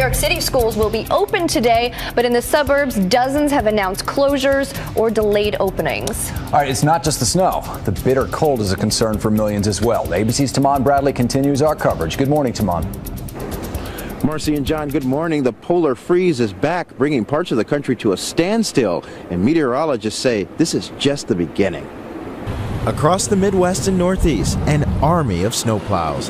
York City schools will be open today, but in the suburbs, dozens have announced closures or delayed openings. All right, it's not just the snow. The bitter cold is a concern for millions as well. ABC's Taman Bradley continues our coverage. Good morning, Taman. Marcy and John, good morning. The polar freeze is back, bringing parts of the country to a standstill, and meteorologists say this is just the beginning. Across the Midwest and Northeast, an army of snowplows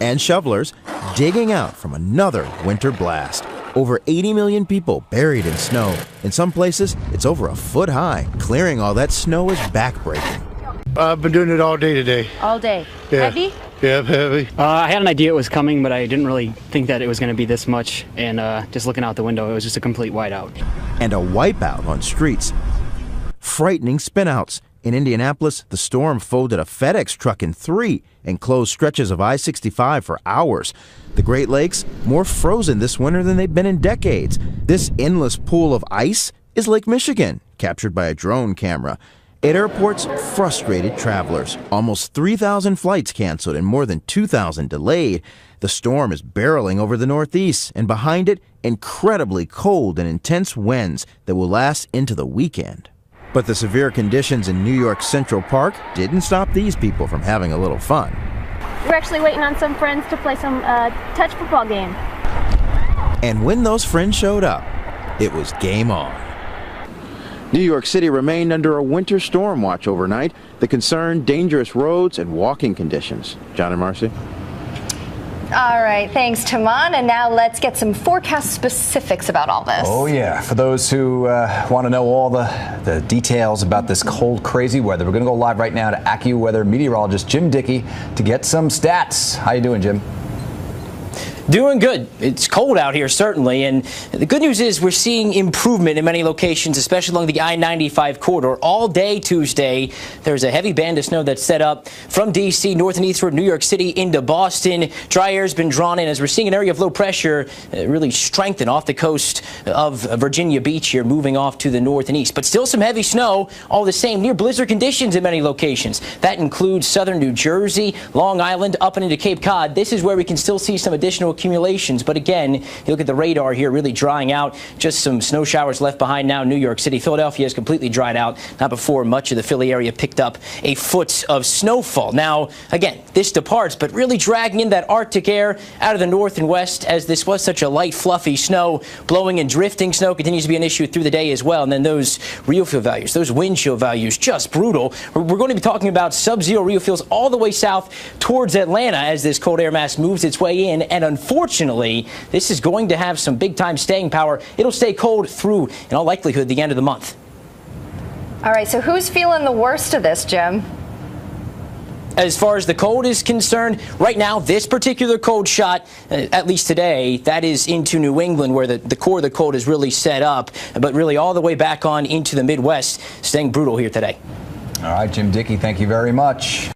and shovelers digging out from another winter blast. Over 80 million people buried in snow. In some places, it's over a foot high. Clearing all that snow is backbreaking. I've been doing it all day today. All day. Yeah. Heavy? Yeah, heavy. I had an idea it was coming, but I didn't really think that it was going to be this much. And just looking out the window, it was just a complete whiteout. And a wipeout on streets. Frightening spinouts. In Indianapolis, the storm folded a FedEx truck in three and closed stretches of I-65 for hours. The Great Lakes, more frozen this winter than they've been in decades. This endless pool of ice is Lake Michigan, captured by a drone camera. At airports, frustrated travelers. Almost 3,000 flights canceled and more than 2,000 delayed. The storm is barreling over the Northeast, and behind it, incredibly cold and intense winds that will last into the weekend. But the severe conditions in New York's Central Park didn't stop these people from having a little fun. We're actually waiting on some friends to play some touch football game. And when those friends showed up, it was game on. New York City remained under a winter storm watch overnight. The concern, dangerous roads and walking conditions. John and Marcy. All right, thanks, Taman. And now let's get some forecast specifics about all this. Oh, yeah. For those who want to know all the details about this cold, crazy weather, we're going to go live right now to AccuWeather meteorologist Jim Dickey to get some stats. How you doing, Jim? Doing good. It's cold out here, certainly, and the good news is we're seeing improvement in many locations, especially along the I-95 corridor. All day Tuesday, there's a heavy band of snow that's set up from D.C. north and eastward, New York City into Boston. Dry air's been drawn in as we're seeing an area of low pressure really strengthen off the coast of Virginia Beach here, moving off to the north and east. But still some heavy snow, all the same, near blizzard conditions in many locations. That includes southern New Jersey, Long Island, up and into Cape Cod. This is where we can still see some additional accumulations, but again, you look at the radar here, really drying out. Just some snow showers left behind now in New York City. Philadelphia is completely dried out. Not before much of the Philly area picked up a foot of snowfall. Now, again, this departs, but really dragging in that Arctic air out of the north and west, as this was such a light, fluffy snow. Blowing and drifting snow continues to be an issue through the day as well. And then those real feel values, those wind chill values, just brutal. We're going to be talking about sub-zero real feels all the way south towards Atlanta as this cold air mass moves its way in. And unfortunately, this is going to have some big-time staying power. It'll stay cold through, in all likelihood, the end of the month. All right, so who's feeling the worst of this, Jim? As far as the cold is concerned, right now, this particular cold shot, at least today, that is into New England, where the core of the cold is really set up, but really all the way back on into the Midwest, staying brutal here today. All right, Jim Dickey, thank you very much.